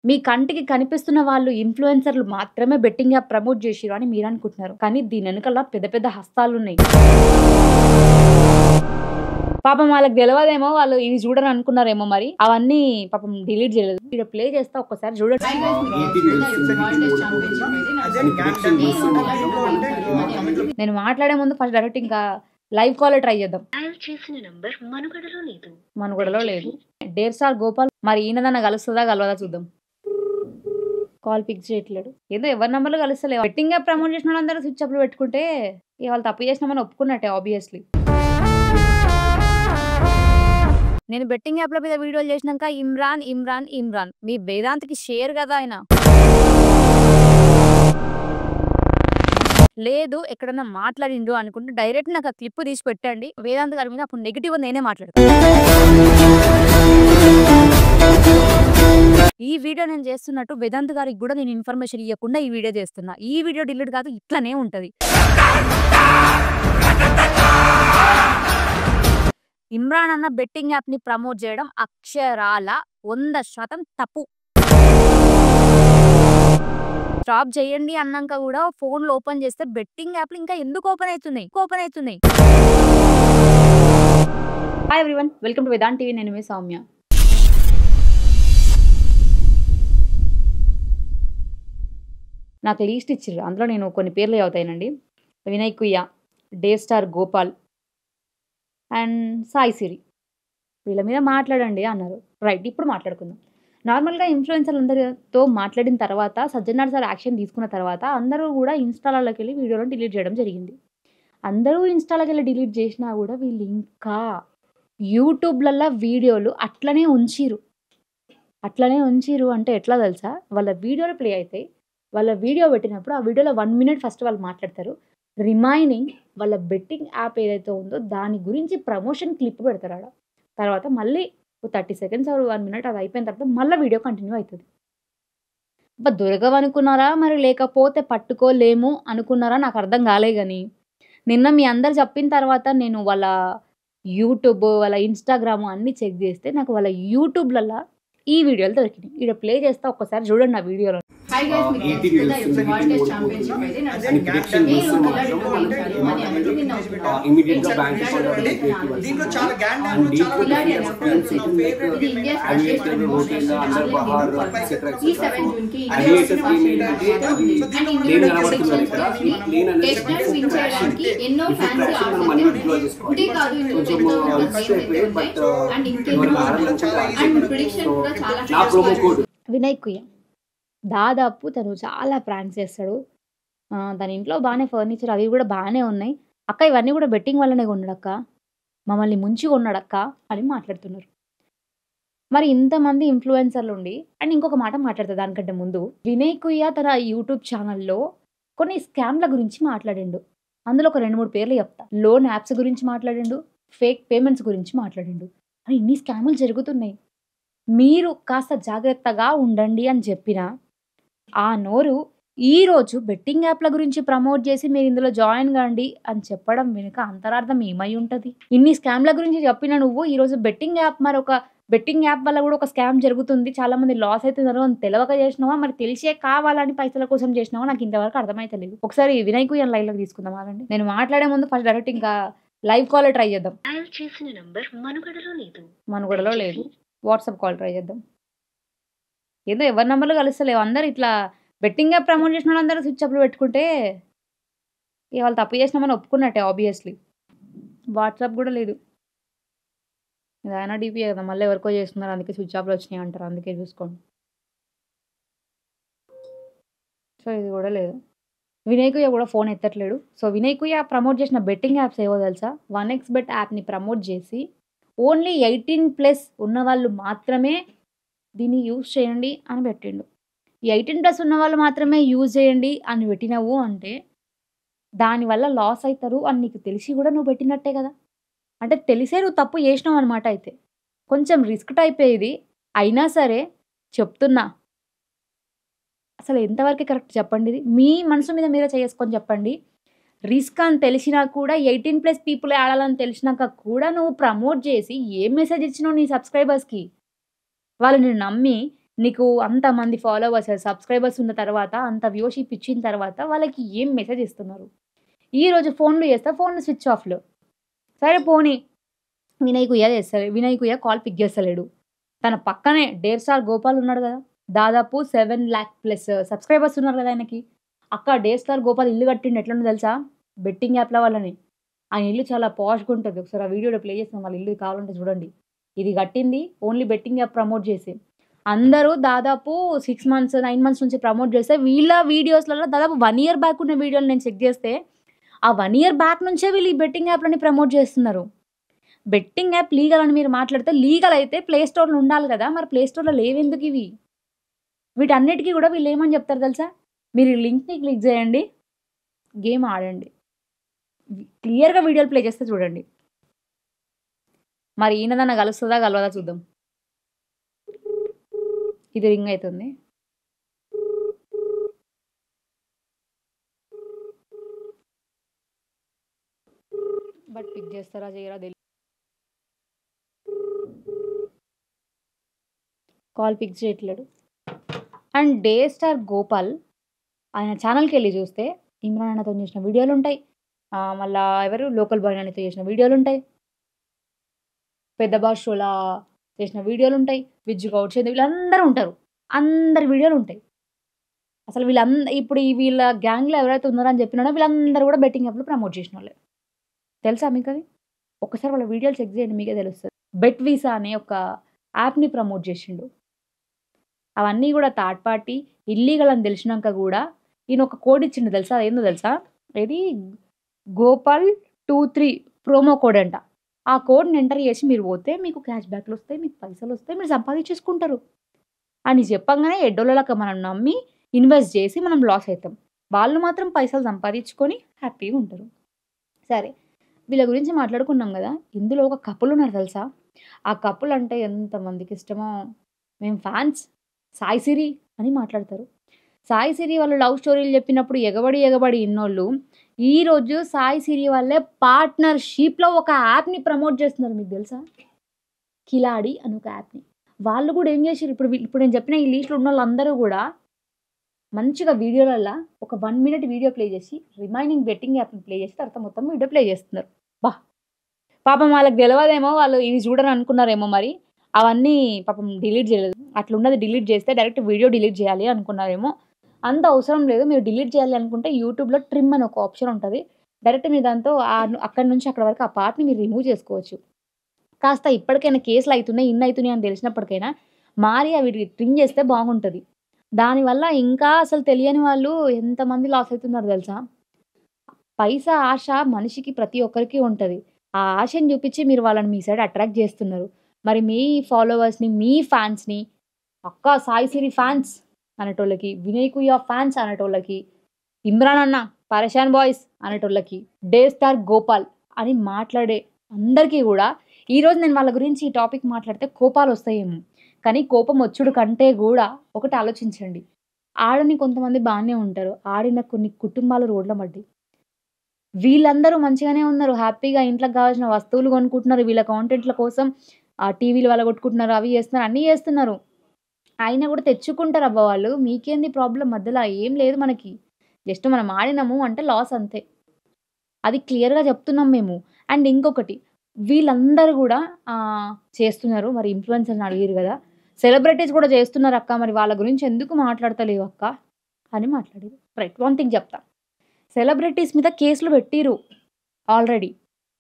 మీ కంటికి కనిపిస్తున్న వాళ్ళు ఇన్‌ఫ్లుయెన్సర్‌లు మాత్రమే బెట్టింగ్ యాప్ ప్రమోట్ జేషిర్రు అని మీరనుకుంటున్నారు. కానీ దీని ఎనకాల పెద్ద పెద్ద హస్తాలున్నాయి. పాపం వాళ్ళకి తెలవదేమో, వాళ్ళు ఇవి చూడరని అనుకున్నారేమో మరి. అవన్నీ పాపం డిలీట్ చేయలేదు. ఈడ ప్లే చేస్తా ఒక్కసారి చూడండి. నేను మాట్లాడే ముందు ఫస్ట్ డైరెక్ట్ ఇంకా లైవ్ కాల్ ట్రై చేద్దాం. మనుగడలో లేదు. డేర్ స్టార్ గోపాల్ మరి ఈయనదన్నా కలుస్తుందా కలవదా చూద్దాం. కాల్ పిక్ చేయట్లేడు. ఏదో ఎవరి నంబర్లు కలుస్తలేవు. బెట్టింగ్ యాప్ ప్రమోట్ చేసిన వాళ్ళందరూ స్విచ్ అప్లు పెట్టుకుంటే ఇక వాళ్ళు తప్పు చేసినామని ఒప్పుకున్నట్టే ఆబ్వియస్లీ. నేను బెట్టింగ్ యాప్ల మీద వీడియోలు చేసినాక ఇమ్రాన్ ఇమ్రాన్ ఇమ్రాన్ మీ వేదాంత్కి షేర్ కదా ఆయన. లేదు ఎక్కడన్నా మాట్లాడిండు అనుకుంటే డైరెక్ట్ నాకు ఆ క్లిప్ తీసి పెట్టండి. వేదాంత్ గారి మీద అప్పుడు నెగిటివ్ నేనే మాట్లాడతాను. ఈ వీడియో నేను చేస్తున్నట్టు వేదాంత్ గారికి కూడా నేను ఇన్ఫర్మేషన్ ఇవ్వకుండా ఈ వీడియో చేస్తున్నా. ఈ వీడియో డిలీట్ కాదు, ఇట్లానే ఉంటది. ఇమ్రాన్ అన్న బెట్టింగ్ యాప్ ని ప్రమోట్ చేయడం అక్షరాల 100% తప్పు. స్టాప్ చేయండి అన్నాక కూడా ఫోన్లు ఓపెన్ చేస్తే బెట్టింగ్ యాప్లు ఇంకా ఎందుకు ఓపెన్ అవుతున్నాయి. Hi everyone, welcome to Vedant TV. నేను మీ సౌమ్య. నాకు లీస్ట్ ఇచ్చిర్రు, అందులో నేను కొన్ని పేర్లు చదువుతానండి. Vinay Kuyya, dare star Gopal and Sai Siri, వీళ్ళ మీద మాట్లాడండి అన్నారు. రైట్, ఇప్పుడు మాట్లాడుకుందాం. నార్మల్గా ఇన్ఫ్లుయెన్సర్లు అందరితో మాట్లాడిన తర్వాత సజ్జనార్ సార్ యాక్షన్ తీసుకున్న తర్వాత అందరూ కూడా ఇన్స్టాలలోకి వెళ్ళి వీడియోలను డిలీట్ చేయడం జరిగింది. అందరూ ఇన్స్టాలోకి వెళ్ళి డిలీట్ చేసినా కూడా వీళ్ళు ఇంకా యూట్యూబ్లలో వీడియోలు అట్లనే ఉంచిరు అంటే ఎట్లా తెలుసా? వాళ్ళ వీడియోలు ప్లే అవుతాయి. వాళ్ళ వీడియో పెట్టినప్పుడు ఆ వీడియోలో 1 minute ఫస్ట్ వాళ్ళు మాట్లాడతారు. రిమైనింగ్ వాళ్ళ బెట్టింగ్ యాప్ ఏదైతే ఉందో దాని గురించి ప్రమోషన్ క్లిప్ పెడతారు ఆడ. తర్వాత మళ్ళీ 30 seconds ఆర్ 1 minute అది అయిపోయిన తర్వాత మళ్ళీ వీడియో కంటిన్యూ అవుతుంది. దొరకవనుకున్నారా మరి, లేకపోతే పట్టుకోలేము అనుకున్నారా? నాకు అర్థం కాలే. కానీ నిన్న మీ అందరు చెప్పిన తర్వాత నేను వాళ్ళ యూట్యూబ్, వాళ్ళ ఇన్స్టాగ్రామ్ అన్నీ చెక్ చేస్తే నాకు వాళ్ళ యూట్యూబ్లలో ఈ వీడియోలు దొరికినాయి. ఇక్కడ ప్లే చేస్తా ఒక్కసారి చూడండి నా వీడియోలో. వినయ్ కుయ్య దాదాపు తను చాలా ప్రాంక్స్ చేస్తాడు. తన ఇంట్లో బాగానే ఫర్నిచర్ అవి కూడా బాగానే ఉన్నాయి. అక్క ఇవన్నీ కూడా బెట్టింగ్ వల్లనే కొన్నాడక్క, మమ్మల్ని ముంచి కొన్నాడక్క అని మాట్లాడుతున్నారు. మరి ఇంతమంది ఇన్ఫ్లుయెన్సర్లు ఉండి అండ్ ఇంకొక మాట మాట్లాడుతుంది దానికంటే ముందు. వినయ్ కుయ్య తన యూట్యూబ్ ఛానల్లో కొన్ని స్కామ్ల గురించి మాట్లాడిండు. అందులో ఒక 2-3 పేర్లు చెప్తా. లోన్ యాప్స్ గురించి మాట్లాడిండు, ఫేక్ పేమెంట్స్ గురించి మాట్లాడిండు. అని ఇన్ని స్కాములు జరుగుతున్నాయి. మీరు కాస్త జాగ్రత్తగా ఉండండి అని చెప్పిన ఆ నోరు ఈరోజు బెట్టింగ్ యాప్ల గురించి ప్రమోట్ చేసి మీరు ఇందులో జాయిన్ కాండి అని చెప్పడం వెనుక అంతరార్థం ఏమై ఉంటుంది? ఇన్ని స్కామ్ల గురించి చెప్పిన నువ్వు ఈరోజు బెట్టింగ్ యాప్, మరి ఒక బెట్టింగ్ యాప్ వల్ల కూడా ఒక స్కామ్ జరుగుతుంది, చాలా మంది లాస్ అవుతున్నారు అని తెలవక చేసినావా, మరి తెలిసే కావాలని పైసల కోసం చేసినావా? నాకు ఇంతవరకు అర్థమైతలేదు. ఒకసారి వినయ్ కుయ్య లైవ్ లోకి తీసుకుందాం. ఆగండి, నేను మాట్లాడే ముందు ఫస్ట్ డైరెక్ట్ ఇంకా లైవ్ కాల్ ట్రై చేద్దాం. మనుగడలో లేదు. వాట్సాప్ కాల్ ట్రై చేద్దాం. ఏదో ఎవరి నంబర్లు కలుస్తలేవు. అందరు ఇట్లా బెట్టింగ్ యాప్ ప్రమోట్ చేసిన వాళ్ళందరూ స్విచ్ అప్లు పెట్టుకుంటే ఇక వాళ్ళు తప్పు చేసినామని ఒప్పుకున్నట్టే ఆబ్వియస్లీ. వాట్సాప్ కూడా లేదు. ఇది ఆయన డీపీ కదా, మళ్ళీ ఎవరికో చేస్తున్నారు అందుకే స్విచ్ ఆఫ్లు వచ్చినాయి అంటారు, అందుకే చూసుకోండి. సో ఇది కూడా లేదు. వినయ్ కుయ్య కూడా ఫోన్ ఎత్తట్లేడు. సో వినయ్ కుయ్య ప్రమోట్ చేసిన బెట్టింగ్ యాప్స్ ఏవో తెలుసా? 1xBet యాప్ని ప్రమోట్ చేసి ఓన్లీ 18+ ఉన్న వాళ్ళు మాత్రమే దీన్ని యూజ్ చేయండి అని పెట్టిండు. ఈ 18+ ఉన్న వాళ్ళు మాత్రమే యూజ్ చేయండి అని పెట్టినావు అంటే దానివల్ల లాస్ అవుతారు అని నీకు తెలిసి కూడా నువ్వు పెట్టినట్టే కదా. అంటే తెలిసే నువ్వు తప్పు చేసినావు అనమాట. అయితే కొంచెం రిస్క్ టైప్ ఇది అయినా సరే చెప్తున్నా, అసలు ఎంతవరకు కరెక్ట్ చెప్పండి? ఇది మీ మనసు మీద మీరే చేసుకొని చెప్పండి. రిస్క్ అని తెలిసినా కూడా 18+ పీపుల్ ఆడాలని తెలిసినాక కూడా నువ్వు ప్రమోట్ చేసి ఏం మెసేజ్ ఇచ్చినావు నీ సబ్స్క్రైబర్స్కి? వాళ్ళు నేను నమ్మి నీకు అంతమంది ఫాలోవర్స్, సబ్స్క్రైబర్స్ ఉన్న తర్వాత, అంత వ్యూషిప్ ఇచ్చిన తర్వాత వాళ్ళకి ఏం మెసేజ్ ఇస్తున్నారు? ఈరోజు ఫోన్‌లు చేస్తా, ఫోన్‌లు స్విచ్ ఆఫ్‌లు. సరే పోనీ వినయ్ కుయ్య కాల్ పిక్ చేస్తలేడు. తన పక్కనే 'డేర్ స్టార్ గోపాల్' ఉన్నాడు గదా! దాదాపు 7,00,000+ సబ్స్క్రైబర్స్ ఉన్నారు గదా ఆయనకి. 'డేర్ స్టార్ గోపాల్' ఇల్లు కట్టిండు ఎట్లుందో తెలుసా? బెట్టింగ్ యాప్‌ల వల్లనే. ఆయన ఇల్లు చాలా పాష్‌గా ఉంటది. ఒకసారి ఆ వీడియోలో ప్లే చేస్తాను వాళ్ళ ఇల్లు కావాలంటే చూడండి. ఇది కట్టింది ఓన్లీ బెట్టింగ్ యాప్ ప్రమోట్ చేసి. అందరూ దాదాపు 6 మంత్స్, 9 మంత్స్ నుంచి ప్రమోట్ చేస్తే వీళ్ళ వీడియోస్‌లలో దాదాపు 1 ఇయర్ బ్యాక్ ఉన్న వీడియోలు నేను చెక్ చేస్తే, ఆ 1 ఇయర్ బ్యాక్ నుంచే వీళ్ళు ఈ బెట్టింగ్ యాప్‌లని ప్రమోట్ చేస్తున్నారు. బెట్టింగ్ యాప్ లీగల్ అని మీరు మాట్లాడితే లీగల్ అయితే ప్లే స్టోర్‌లో ఉండాలి గదా! మరి ప్లే స్టోర్‌లో లేవెందుకివి? వీటన్నిటికి గూడా వీళ్ళేమని జెప్తారు తెలుసా? మీరు ఈ లింక్‌ని క్లిక్ జేయండి. గేమ్ ఆడండి. క్లియర్‌గా వీడియోలు ప్లే చేస్తే చూడండి. మరి ఈయనదన్నా గలుస్తదా? గలవదా చూద్దాం. ఇది రింగ్ అయితుంది. బట్ పిక్ చేస్తారా? చేయరా? కాల్ పిక్ చేయట్లేడు. అండ్ 'డేర్ స్టార్ గోపాల్' ఆయన ఛానెల్‌కెళ్ళి చూస్తే ఇమ్రాన్ అన్నతోని చేసిన వీడియోలుంటాయి. మళ్ళా ఎవరు 'లోకల్ బాయ్' నానితో చేసిన వీడియోలుంటాయి. పెద్ద బాస్ షోలా చేసిన వీడియోలుంటాయి. విజ్జు గౌడ్, చందు వీళ్ళందరూ ఉంటారు. అందరి వీడియోలుంటాయి. అసలు ఇప్పుడు వీళ్ళ గ్యాంగ్‌లో ఎవరైతే ఉన్నారో అని చెప్పినానో వీళ్ళందరూ కూడా బెట్టింగ్ యాప్‌లో ప్రమోట్ చేసినోళ్ళే. తెలుసా మీకది? ఒక్కసారి వాళ్ళ వీడియోలు చెక్ చేయండి మీకే తెలుస్తది. బెట్ వీసా అనే ఒక యాప్‌ని ప్రమోట్ చేసిండు. అవన్నీ గూడా థర్డ్ పార్టీ, ఇల్లీగల్ అని తెలిసినంక గూడా ఈయన ఒక కోడ్ ఇచ్చిండు తెలుసా? అదేందో తెలుసా? ఏది గోపాల్23 ప్రోమో కోడ్ అంట. ఆ కోడ్‌ని ఎంటర్ చేసి మీరు పోతే మీకు క్యాష్ బ్యాక్‌లొస్తాయి, మీకు పైసలొస్తాయి, మీరు సంపాదించేసుకుంటారు. అని చెప్పంగానే ఎడ్డోళ్ళలెక్క మనం నమ్మి ఇన్వెస్ట్ చేసి మనం లాస్ అయితాం. వాళ్ళు మాత్రం పైసలు సంపాదించుకొని హ్యాపీగా ఉంటారు. సరే వీళ్ళ గురించి మాట్లాడుకున్నాం గదా! ఇందులో ఒక కపుల్ ఉన్నారు తెలుసా? ఆ కపుల్ అంటే ఎంతమందికిష్టమో. మేము ఫ్యాన్స్. సాయి సిరి అని మాట్లాడతారు. సాయి సిరి వాళ్ళు లవ్ స్టోరీలు చెప్పినప్పుడు ఎగబడి ఇన్నోళ్ళు, ఈరోజు సాయి సిరి వాళ్ళే పార్ట్నర్‌షిప్‌లో ఒక యాప్‌ని ప్రమోట్ చేస్తున్నారు. మీకు తెలుసా? 'కిలాడి' అని ఒక యాప్‌ని. వాళ్ళు గూడా ఏం చేషిర్రు ఇప్పుడు నేను చెప్పిన ఈ లిస్ట్‌లో ఉన్నోళ్ళందరూ గూడా మంచిగా వీడియోలల్లా ఒక 1 మినిట్ వీడియో ప్లే చేసి, రిమైనింగ్ బెట్టింగ్ యాప్‌ని ప్లే చేసి తర్వాత మొత్తం వీడియో ప్లే చేస్తున్నారు. పాపం వాళ్ళకి తెలవదేమో వాళ్ళు ఇవి చూడరు అనుకున్నారేమో మరి. అవన్నీ పాపం డిలీట్ చేయలేదు. అట్లున్నది డిలీట్ చేస్తే డైరెక్ట్ వీడియో డిలీట్ చేయాలి అనుకున్నారేమో. అంత అవసరం లేదు. మీరు డిలీట్ చేయాలి అనుకుంటే యూట్యూబ్‌లో ట్రిమ్ అని ఒక ఆప్షన్ ఉంటది. డైరెక్ట్ మీరు దాంతో అక్కడి నుంచి అక్కడి వరకు ఆ పార్ట్‌ని మీరు రిమూవ్ చేసుకోవచ్చు. కాస్త ఇప్పటికైనా కేసులయితున్నాయి, ఇన్నయితున్నాయి అని తెలిసినప్పటికైనా మారి అవి ట్రిమ్ చేస్తే బాగుంటది. దానివల్ల ఇంకా అసలు తెలియని వాళ్ళు ఎంతమంది లాస్ అయితున్నారో తెలుసా? పైసా ఆశ మనిషికి ప్రతి ఒక్కరికి ఉంటది. ఆ ఆశని చూపిచ్చి మీరు వాళ్ళని మీ సైడ్ అట్రాక్ట్ జేస్తున్నారు. మరి మీ ఫాలోవర్స్‌ని, మీ ఫ్యాన్స్‌ని సాయి సిరి ఫ్యాన్స్ అనేటోళ్ళకి, వినయ్ కుయ్య ఫ్యాన్స్ అనేటోళ్ళకి, ఇమ్రాన్ అన్న, పరేషాన్ బాయ్స్ అనేటోళ్ళకి, 'డేర్ స్టార్ గోపాల్' అని మాట్లాడే అందరికీ గూడా ఈరోజు నేను వాళ్ళ గురించి ఈ టాపిక్ మాట్లాడితే కోపాలొస్తాయేమో. కానీ కోపం వచ్చుడు కంటే గూడా ఒకటి ఆలోచించండి. ఆడని కొంతమంది బానే ఉంటారు. ఆడిన కొన్ని కుటుంబాలు రోడ్ల పడ్డాయి. వీళ్ళందరూ మంచిగానే ఉన్నారు. హ్యాపీగా ఇంట్లోకి గావాల్సిన వస్తువులు కొనుక్కుంటున్నారు. వీళ్ళ కాంటెంట్‌ల కోసం టీవీలు పలగొట్టుకుంటున్నారు. అవి చేస్తున్నారు. అన్నీ చేస్తున్నారు. అయినా గూడా తెచ్చుకుంటారబ్బా వాళ్ళు. మీకేంది ప్రాబ్లమ్ మధ్యల ఏం లేదు మనకి. జస్ట్ మనం ఆడినాము అంటే లాస్ అంతే. అది క్లియర్‌గా చెప్తున్నాం మేము. అండ్ ఇంకొకటి వీళ్ళందరూ గూడా చేస్తున్నారు. మరి ఇన్‌ఫ్లుయెన్సర్‌ని అడిగిర్రు గదా! సెలబ్రిటీస్ గూడా చేస్తున్నారక్క. మరి వాళ్ళ గురించి ఎందుకు మాట్లాడతలేవక్క? అని మాట్లాడిర్రు. రైట్. వన్ థింగ్ చెప్తా. సెలబ్రిటీస్ మీద కేసులు పెట్టిర్రు ఆల్రెడీ.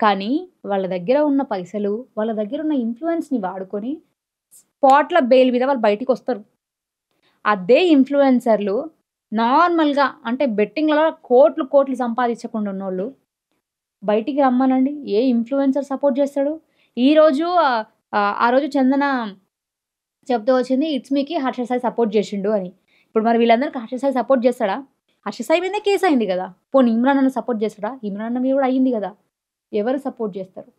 కానీ వాళ్ళ దగ్గర ఉన్న పైసలు, వాళ్ళ దగ్గర ఉన్న ఇన్‌ఫ్లుయెన్స్‌ని వాడుకొని స్పాట్‌ల బెయిల్ మీద వాళ్ళు బయటికొస్తారు. అదే ఇన్‌ఫ్లుయెన్సర్‌లు నార్మల్‌గా అంటే బెట్టింగ్‌లలో కోట్లు, కోట్లు సంపాదించకుండా ఉన్నోళ్ళు బయటికి రమ్మనండి. ఏ ఇన్‌ఫ్లుయెన్సర్ సపోర్ట్ చేస్తాడు? ఈరోజు ఆ రోజు చందన చెప్తూ వచ్చింది 'ఇట్స్ మీ'కి హర్ష సాయి సపోర్ట్ చేషిండు అని. ఇప్పుడు మరి వీళ్ళందరికి హర్ష సాయి సపోర్ట్ చేస్తాడా? హర్ష సాయి మీదనే కేసయింది గదా! పోనీ ఇమ్రాన్ అన్న సపోర్ట్ చేస్తాడా? ఇమ్రాన్ అన్న మీద గూడా అయింది గదా! ఎవరు సపోర్ట్ జేస్తారు?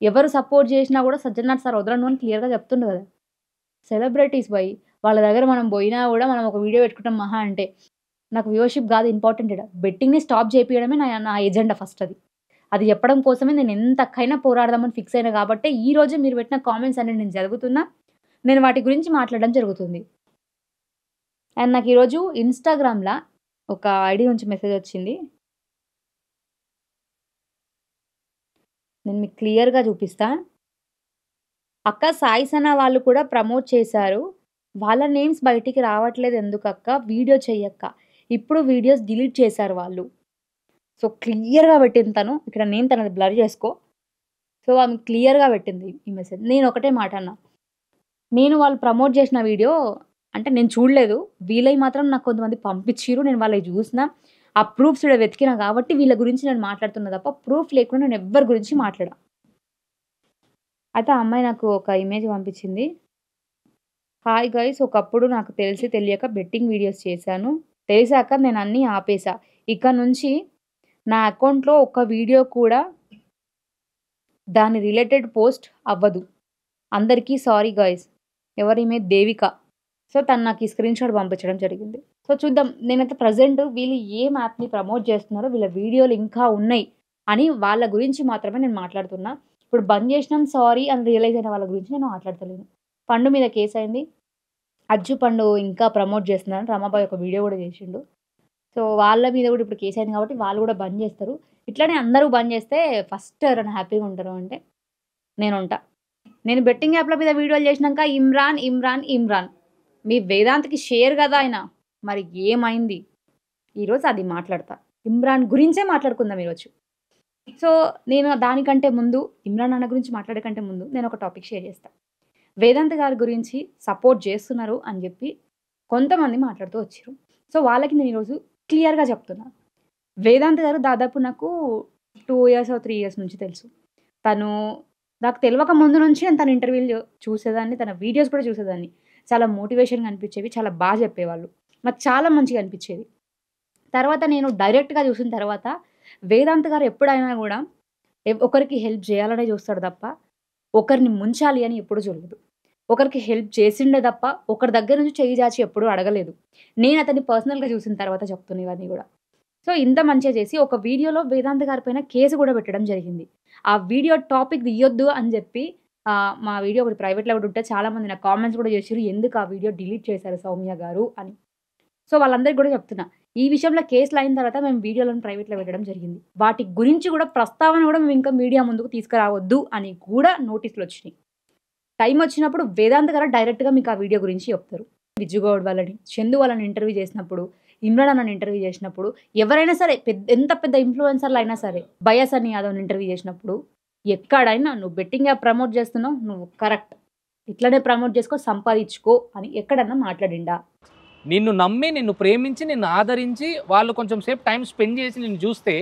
ఎవరు సపోర్ట్ జేసినా గూడా 'సజ్జనార్ సార్' వదలను అని క్లియర్‌గా చెప్తుండు గదా! సెలబ్రిటీస్ వాళ్ళ దగ్గర మనం బోయినా గూడా మనం ఒక వీడియో పెట్టుకుంటాం మహా అంటే. నాకు వ్యూవర్‌షిప్ గాదు ఇంపార్టెంట్ ఈడ. బెట్టింగ్‌ని స్టాప్ జేపియడమే నా ఎజెండా ఫస్ట్ అది. అది చెప్పడం కోసమే నేను ఎంతకైనా పోరాడదామని ఫిక్స్ అయినా గాబట్టే ఈరోజే మీరు పెట్టిన కామెంట్స్ అన్ని నేను చదువుతున్నా. నేను వాటి గురించి మాట్లాడడం జరుగుతుంది. అండ్ నాకు ఈరోజు ఇన్‌స్టాగ్రామ్‌ల ఒక ఐడీ నుంచి మెసేజ్ వచ్చింది. నేను మీకు క్లియర్‌గా చూపిస్తా. అక్క సాయి సన వాళ్ళు కూడా ప్రమోట్ చేశారు. వాళ్ళ నేమ్స్ బయటికి రావట్లేదు ఎందుకక్క? వీడియో చెయ్యక్క. ఇప్పుడు వీడియోస్ డిలీట్ చేశారు వాళ్ళు. సో, క్లియర్‌గా పెట్టింది తను. ఇక్కడ నేమ్ తనది బ్లర్ చేసుకో. సో, ఆమె క్లియర్‌గా పెట్టింది ఈ మెసేజ్. నేను ఒకటే మాట అన్నా. నేను వాళ్ళు ప్రమోట్ చేసిన వీడియో అంటే నేను చూడలేదు. వీళ్ళయి మాత్రం నాకు కొంతమంది పంపించిర్రు. నేను వాళ్ళయి చూసిన. ఆ ప్రూఫ్స్ ఈడ వెతికినా కాబట్టి వీళ్ళ గురించి నేను మాట్లాడుతున్నా తప్ప ప్రూఫ్ లేకుండా నేను ఎవ్వరి గురించి మాట్లాడా. అయితే ఆ అమ్మాయి నాకు ఒక ఇమేజ్ పంపించింది. హాయ్ గైస్ ఒకప్పుడు నాకు తెలిసి తెలియక బెట్టింగ్ వీడియోస్ చేశాను. తెలిసాక నేను అన్నీ ఆపేసా. ఇక నుంచి నా అకౌంట్‌లో ఒక్క వీడియో కూడా దాని రిలేటెడ్ పోస్ట్ అవ్వదు. అందరికీ సారీ గైస్. ఎవరిమే దేవిక. సో, తను నాకు ఈ స్క్రీన్‌షాట్ పంపించడం జరిగింది. సో, చూద్దాం. నేనైతే ప్రెజెంట్ వీళ్ళు ఏం యాప్‌ని ప్రమోట్ చేస్తున్నారో వీళ్ళ వీడియోలు ఇంకా ఉన్నాయి అని వాళ్ళ గురించి మాత్రమే నేను మాట్లాడుతున్నా. ఇప్పుడు బంద్ చేసినాం సారీ అని రియలైజ్ అయిన వాళ్ళ గురించి నేను మాట్లాడతలేను. పండు మీద కేసయింది. అజ్జు పండు ఇంకా ప్రమోట్ చేస్తున్నారని రమాబాయ్ ఒక వీడియో కూడా చేసిండు. సో, వాళ్ళ మీద కూడా ఇప్పుడు కేసయింది కాబట్టి వాళ్ళు కూడా బంద్ చేస్తారు. ఇట్లనే అందరూ బంద్ చేస్తే ఫస్ట్ ఎవరైనా హ్యాపీగా ఉంటారు అంటే నేనుంటా. నేను బెట్టింగ్ యాప్‌ల మీద వీడియోలు చేసినాక ఇమ్రాన్. మీ వేదాంత్‌కి షేర్ కదా ఆయన. మరి ఏమైంది? ఈరోజు అది మాట్లాడతా. ఇమ్రాన్ గురించే మాట్లాడుకుందాం ఈరోజు. సో, నేను దానికంటే ముందు ఇమ్రాన్ అన్న గురించి మాట్లాడే కంటే ముందు నేను ఒక టాపిక్ షేర్ చేస్తా. వేదాంత్ గారి గురించి సపోర్ట్ చేస్తున్నారు అని చెప్పి కొంతమంది మాట్లాడుతూ వచ్చిర్రు. సో, వాళ్ళకి నేను ఈరోజు క్లియర్‌గా చెప్తున్నా. వేదాంత్ గారు దాదాపు నాకు 2 ఇయర్స్, 3 ఇయర్స్ నుంచి తెలుసు. తను నాకు తెలవక ముందు నుంచి నేను తన ఇంటర్వ్యూలు చూసేదాన్ని. తన వీడియోస్ కూడా చూసేదాన్ని. చాలా మోటివేషన్‌గా అనిపించేవి. చాలా చెప్పేవాళ్ళు. నాకు చాలా మంచిగా అనిపించేది. తర్వాత నేను డైరెక్ట్‌గా చూసిన తర్వాత వేదాంత్ గారు ఎప్పుడైనా గూడా ఒకరికి హెల్ప్ చేయాలనే చూస్తాడు తప్ప, ఒకరిని ముంచాలి అని ఎప్పుడు చూడలేదు. ఒకరికి హెల్ప్ చేసిండే తప్ప, ఒకరి దగ్గర నుంచి చెయ్యి చాచి ఎప్పుడూ అడగలేదు. నేను అతన్ని పర్సనల్‌గా చూసిన తర్వాత చెప్తున్నా ఇవన్నీ గూడా. సో, ఇంత మంచిగా చేసి ఒక వీడియోలో వేదాంత్ గారి పైన కేసు కూడా పెట్టడం జరిగింది. ఆ వీడియో టాపిక్ తీయొద్దు అని చెప్పి మా వీడియో ఒకటి ప్రైవేట్‌లో కూడా ఉంటే చాలామంది నాకు కామెంట్స్ కూడా చేసిర్రు. ఎందుకు ఆ వీడియో డిలీట్ చేశారు సౌమ్య గారు అని. సో, వాళ్ళందరికి కూడా చెప్తున్నా. ఈ విషయంలో కేసులు అయిన తర్వాత మేము వీడియోలను ప్రైవేట్‌లో పెట్టడం జరిగింది. వాటి గురించి కూడా ప్రస్తావన కూడా మేము ఇంకా మీడియా ముందుకు తీసుకురావద్దు అని కూడా నోటీసులొచ్చినాయి. టైమ్ వచ్చినప్పుడు వేదాంత్ గారు డైరెక్ట్‌గా మీకు ఆ వీడియో గురించి చెప్తారు. విజ్జుగౌడ్ వాళ్ళని, చందు వాళ్ళని ఇంటర్వ్యూ చేసినప్పుడు, ఇమ్రాన్ అన్నని ఇంటర్వ్యూ చేసినప్పుడు, ఎవరైనా సరే ఎంత పెద్ద ఇన్‌ఫ్లుయెన్సర్‌లు అయినా సరే, బయాస్ అని యాదవ్‌ని ఇంటర్వ్యూ చేసినప్పుడు, ఎక్కడైనా నువ్వు బెట్టింగ్ యాప్ ప్రమోట్ చేస్తున్నావు. నువ్వు కరెక్ట్. ఇట్లనే ప్రమోట్ చేసుకో, సంపాదించుకో అని ఎక్కడన్నా మాట్లాడిండా? నిన్ను నమ్మి, నిన్ను ప్రేమించి, నిన్ను ఆదరించి, వాళ్ళు కొంచెం సేపు టైం స్పెండ్ చేసి నిన్ను చూస్తే,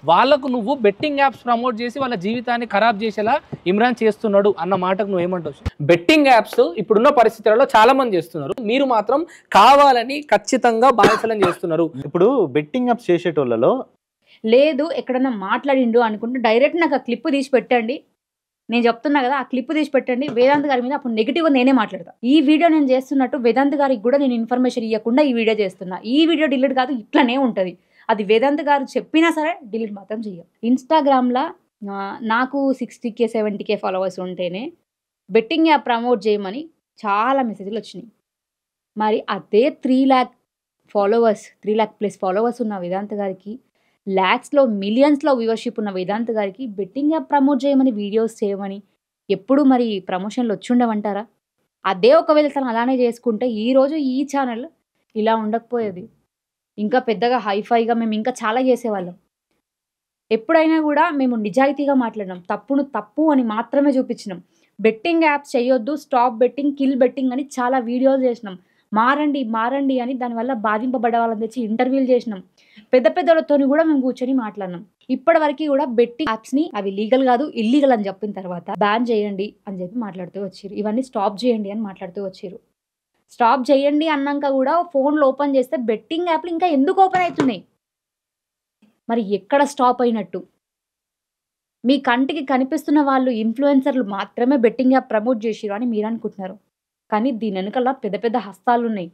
వాళ్ళకు నువ్వు బెట్టింగ్ యాప్స్ ప్రమోట్ చేసి వాళ్ళ జీవితాన్ని ఖరాబ్ చేసేలా ఇమ్రాన్ చేస్తున్నాడు అన్న మాటకు నువ్వేమంటావు? బెట్టింగ్ యాప్స్ ఇప్పుడున్న పరిస్థితులలో చాలా మంది చేస్తున్నారు. మీరు మాత్రం కావాలని ఖచ్చితంగా బానిసలను చేస్తున్నారు. ఇప్పుడు బెట్టింగ్ యాప్స్ చేసేటోళ్ళలో లేదు ఎక్కడన్నా మాట్లాడిండు అనుకుంటే డైరెక్ట్ నాకు ఆ క్లిప్ తీసి పెట్టండి. నేను చెప్తున్నా కదా! ఆ క్లిప్ తీసి పెట్టండి. వేదాంత్ గారి మీద అప్పుడు నెగెటివ్‌గా నేనే మాట్లాడతా. ఈ వీడియో నేను చేస్తున్నట్టు వేదాంత్ గారికి కూడా నేను ఇన్ఫర్మేషన్ ఇయ్యకుండా ఈ వీడియో చేస్తున్నా. ఈ వీడియో డిలీట్ కాదు ఇట్లనే ఉంటది. అది వేదాంత్ గారు చెప్పినా సరే డిలీట్ మాత్రం చెయ్యం. ఇన్‌స్టాగ్రామ్‌ల నాకు 60,000, 70,000 ఫాలోవర్స్ ఉంటేనే బెట్టింగ్ యాప్ ప్రమోట్ చేయమని చాలా మెసేజ్‌లు వచ్చినాయి. మరి అదే 3,00,000 ఫాలోవర్స్ 3,00,000+ ఫాలోవర్స్ ఉన్న వేదాంత్ గారికి లాక్స్‌లో, మిలియన్స్‌లో వ్యూవర్‌షిప్ ఉన్న వేదాంత్ గారికి బెట్టింగ్ యాప్ ప్రమోట్ చేయమని, వీడియోస్ చేయమని ఎప్పుడు మరి ప్రమోషన్‌లు వచ్చుండవంటారా? అదే ఒకవేళ తను అలానే చేసుకుంటే ఈరోజు ఈ ఛానల్ ఇలా ఉండకపోయేది. ఇంకా పెద్దగా హైఫైగా మేము ఇంకా చాలా చేసేవాళ్ళం. ఎప్పుడైనా గూడా మేము నిజాయితీగా మాట్లాడినాం. తప్పును తప్పు అని మాత్రమే చూపించినాం. బెట్టింగ్ యాప్స్ చేయొద్దు, స్టాప్ బెట్టింగ్, కిల్ బెట్టింగ్ అని చాలా వీడియోలు చేసినాం. మారండి, మారండి అని దానివల్ల బాధింపబడ్డ వాళ్ళని తెచ్చి ఇంటర్వ్యూలు చేసినాం. పెద్ద పెద్దోళ్ళతోని గూడా మేము కూర్చొని మాట్లాడినాం. ఇప్పటివరకి గూడా బెట్టింగ్ యాప్స్‌ని అవి లీగల్ గాదు, ఇల్లీగల్ అని చెప్పిన తర్వాత బ్యాన్ చేయండి అని చెప్పి మాట్లాడుతూ వచ్చిర్రు. ఇవన్నీ స్టాప్ చేయండి అని మాట్లాడుతూ వచ్చిర్రు. స్టాప్ చేయండి అన్నాక గూడా ఫోన్‌లు ఓపెన్ చేస్తే బెట్టింగ్ యాప్‌లు ఇంకా ఎందుకు ఓపెన్ అయితున్నాయి? మరి ఎక్కడ స్టాప్ అయినట్టు? మీ కంటికి కనిపిస్తున్న వాళ్ళు ఇన్‌ఫ్లుయెన్సర్‌లు మాత్రమే బెట్టింగ్ యాప్ ప్రమోట్ చేషిర్రు అని మీరనుకుంటున్నారు. కానీ దీని వెనకాల పెద్ద పెద్ద హస్తాలున్నాయి.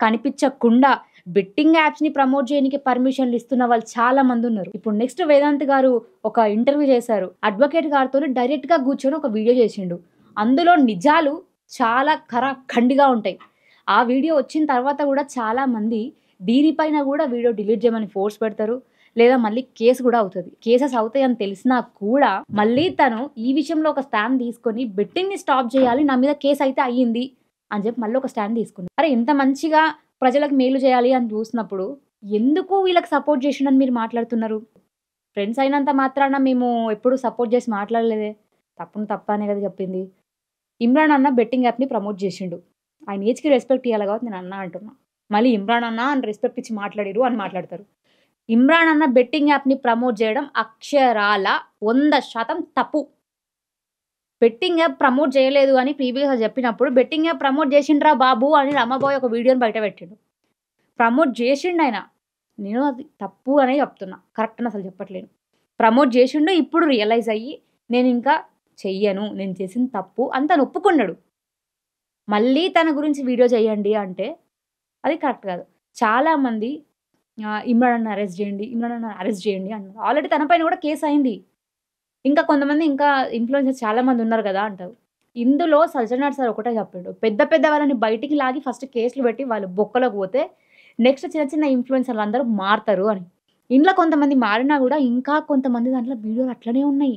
కనిపించకుండా బెట్టింగ్ యాప్స్‌ని ప్రమోట్ చేయనీకి పర్మిషన్‌లు ఇస్తున్న వాళ్ళు చాలా మందున్నారు. ఇప్పుడు నెక్స్ట్ వేదాంత్ గారు ఒక ఇంటర్వ్యూ చేశారు. అడ్వకేట్ గారితోని డైరెక్ట్‌గా కూర్చొని ఒక వీడియో చేసిండు. అందులో నిజాలు చాలా ఖరాఖండిగా ఉంటాయి. ఆ వీడియో వచ్చిన తర్వాత కూడా చాలామంది దీనిపైన కూడా వీడియో డిలీట్ చేయమని ఫోర్స్ పెడతారు. లేదా మళ్ళీ కేస్ కూడా అవుతది. కేసెస్ అవుతాయని తెలిసినా కూడా మళ్ళీ తను ఈ విషయంలో ఒక స్టాండ్ తీసుకొని బెట్టింగ్‌ని స్టాప్ చేయాలి. నా మీద కేస్ అయితే అయ్యింది అని చెప్పి మళ్ళీ ఒక స్టాండ్ తీసుకున్నారు. అరే ఇంత మంచిగా ప్రజలకు మేలు చేయాలి అని చూసినప్పుడు ఎందుకు వీళ్ళకి సపోర్ట్ చేసిండని మీరు మాట్లాడుతున్నారు? ఫ్రెండ్స్ అయినంత మాత్రాన మేము ఎప్పుడు సపోర్ట్ చేసి మాట్లాడలేదే. తప్పును తప్పనే కదా చెప్పింది. ఇమ్రాన్ అన్న బెట్టింగ్ యాప్‌ని ప్రమోట్ చేసిండు. ఆయన ఏజ్‌కి రెస్పెక్ట్ ఇయ్యాలి కాబట్టి నేను అన్న అంటున్నా. మళ్ళీ ఇమ్రాన్ అన్న అని రెస్పెక్ట్ ఇచ్చి మాట్లాడిర్రు అని మాట్లాడతారు. ఇమ్రాన్ అన్న బెట్టింగ్ యాప్‌ని ప్రమోట్ చేయడం అక్షరాల 100% తప్పు. బెట్టింగ్ యాప్ ప్రమోట్ చేయలేదు అని ప్రీవియస్‌గా చెప్పినప్పుడు బెట్టింగ్ యాప్ ప్రమోట్ చేసిండ్రా బాబు అని రమ్మబోయ్ ఒక వీడియోని బయట పెట్టిండు. ప్రమోట్ చేసిండాయన. నేను అది తప్పు అనే చెప్తున్నా. కరెక్ట్ అని అసలు చెప్పట్లేను. ప్రమోట్ చేసిండు. ఇప్పుడు రియలైజ్ అయ్యి నేనింకా చెయ్యను. నేను చేసింది తప్పు అని తను ఒప్పుకున్నాడు. మళ్ళీ తన గురించి వీడియో చేయండి అంటే అది కరెక్ట్ కాదు. చాలామంది ఇమ్రాన్ అన్న అరెస్ట్ చేయండి, ఇమ్రాన్ అన్న అరెస్ట్ చేయండి అన్నారు. ఆల్రెడీ తన పైన కూడా కేస్ అయింది. ఇంకా కొంతమంది ఇంకా ఇన్‌ఫ్లుయెన్సర్స్ చాలామంది ఉన్నారు కదా అంటారు. ఇందులో సజ్జనార్ సార్ ఒకటే చెప్పిండు. పెద్ద పెద్ద వాళ్ళని బయటికి లాగి ఫస్ట్ కేసులు పెట్టి వాళ్ళు బొక్కలోకి పోతే నెక్స్ట్ చిన్న చిన్న ఇన్‌ఫ్లుయెన్సర్‌లు అందరూ మారతారు అని. ఇందులో కొంతమంది మారినా కూడా ఇంకా కొంతమంది దాంట్లో వీడియోలు అట్లనే ఉన్నాయి.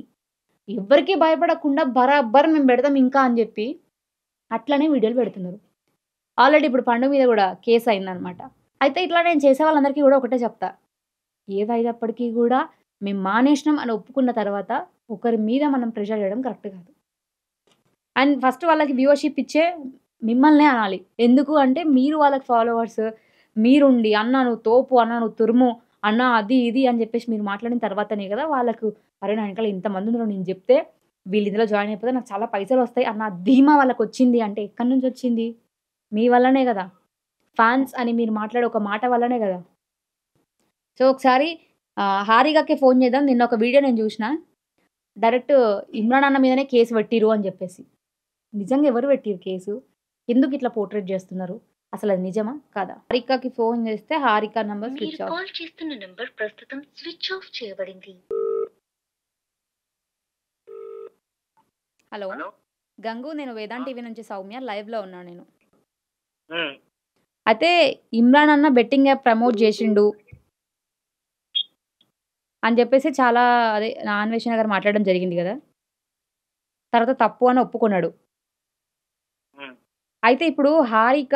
ఎవ్వరికీ భయపడకుండా బరాబర్ మేము పెడతాం ఇంకా అని చెప్పి అట్లనే వీడియోలు పెడుతున్నారు. ఆల్రెడీ ఇప్పుడు పండు మీద కూడా కేస్ అయిందనమాట. అయితే ఇట్లా నేను చేసే వాళ్ళందరికీ కూడా ఒకటే చెప్తా. ఏదైనప్పటికీ కూడా మేము మానేసినాం అని ఒప్పుకున్న తర్వాత ఒకరి మీద మనం ప్రెషర్ చేయడం కరెక్ట్ కాదు. అండ్ ఫస్ట్ వాళ్ళకి వ్యూవర్‌షిప్ ఇచ్చే మిమ్మల్నే అనాలి. ఎందుకు అంటే మీరు వాళ్ళకి ఫాలోవర్స్ మీరుండి అన్న నువ్వు తోపు, అన్న నువ్వు తురుము, అన్న అది ఇది అని చెప్పేసి మీరు మాట్లాడిన తర్వాతనే కదా వాళ్ళకు అరే నా వెనకాల ఇంతమంది ఉన్నారు నేను చెప్తే వీళ్ళు ఇందులో జాయిన్ అయిపోతే నాకు చాలా పైసలొస్తాయి అన్న ధీమా వాళ్ళకొచ్చింది అంటే ఎక్కడి నుంచొచ్చింది? మీ వల్లనే గదా! ఫాన్స్ అని మీరు మాట్లాడే ఒక మాట వల్లనే గదా! సో, ఒకసారి హారికకి ఫోను చేద్దాం. నిన్న ఒక వీడియో నేను జూషిన. డైరెక్ట్ ఇమ్రాన్ అన్న మీదనే కేసు పెట్టిర్రు అని జెప్పేసి. నిజంగా ఎవరు పెట్టిర్రు కేసు? ఎందుకిట్లా పోర్ట్రేట్ జేస్తున్నారు? అసలది నిజమా? కాదా? హారికకి ఫోను చేస్తే హారిక నంబర్ మీరు స్విచ్ ఆఫ్. కాల్ చేస్తున్న నంబర్ ప్రస్తుతం స్విచ్ ఆఫ్ చేయబడింది. హలో! హలో. గంగు నేను వేదాంత్ టీవీ నుంచి సౌమ్య లైవ్‌లో ఉన్నా నేను. హ్మ్. అయితే ఇమ్రాన్ అన్న బెట్టింగ్ యాప్ ప్రమోట్ జేషిండు. అని జెప్పేసి చాలా అదే అన్వేషణ గారు మాట్లాడడం జరిగింది గదా! తర్వాత తప్పు అని ఒప్పుకున్నాడు. హ్మ్. అయితే ఇప్పుడు హారిక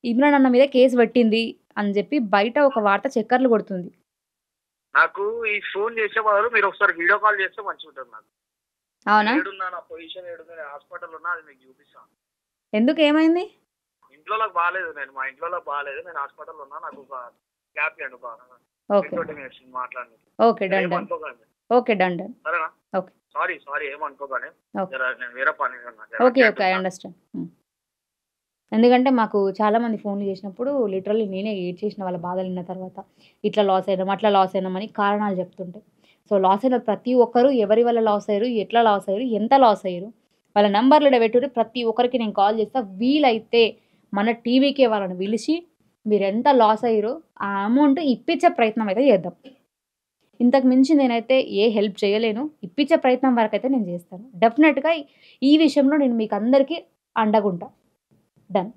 ఇమ్రాన్ అన్న మీద కేస్ పెట్టింది అని జెప్పి బయట ఒక వార్త చక్కర్లు కొడుతుంది. నాకు ఈ ఫోన్ చేసే బదులు మీరు ఒకసారి వీడియో కాల్ చేస్తే మంచిగుంటది నాకు. అవునా? ఏడున్నా నా పొజిషన్ ఏడుంది, నేను హాస్పిటల్ ఉన్నా అది మీకు చూపిస్తా. ఎందుకు ఏమైంది? ఇంట్లోకి బాలేదు, మా ఇంట్లో బాలేదు, నేను హాస్పిటల్ ఉన్నా, నాకు ఒక గ్యాప్ ఇవ్వండి ఒక ఓకే. 20 మినిట్స్ మాట్లాడండి. ఓకే. డన్. డన్. ఏమనుకోకండి ఓకే. డన్. డన్. సరేనా? ఓకే. సారీ ఏమనుకోకండి. ఓకే. నేను వేరే పని మీద ఉన్నా. ఓకే. ఓకే. I understand. ఎందుకంటే మాకు చాలామంది ఫోన్లు చేసినప్పుడు లిటరల్లీ నేనే ఏడ్చేసిన వాళ్ళ బాధలు విన్న తర్వాత. ఇట్లా లాస్ అయినాం, అట్లా లాస్ అయినామని కారణాలు చెప్తుంటే. సో, లాస్ అయిన ప్రతి ఒక్కరు ఎవరి వల్ల లాస్ అయ్యారు, ఎట్లా లాస్ అయ్యారు, ఎంత లాస్ అయ్యారు, వాళ్ళ నంబర్లు ఈడ పెట్టుర్రి. ప్రతి ఒక్కరికి నేను కాల్ చేస్తా. వీలైతే మన టీవీకే వాళ్ళని పిలిచి మీరెంత లాస్ అయ్యారో ఆ అమౌంట్ ఇప్పించే ప్రయత్నం అయితే చేద్దాం. ఇంతకు మించి నేనైతే ఏ హెల్ప్ చేయలేను. ఇప్పించే ప్రయత్నం వరకైతే నేను చేస్తాను. డెఫినెట్‌గా ఈ విషయంలో నేను మీకు అందరికీ అండగుంటా. డన్.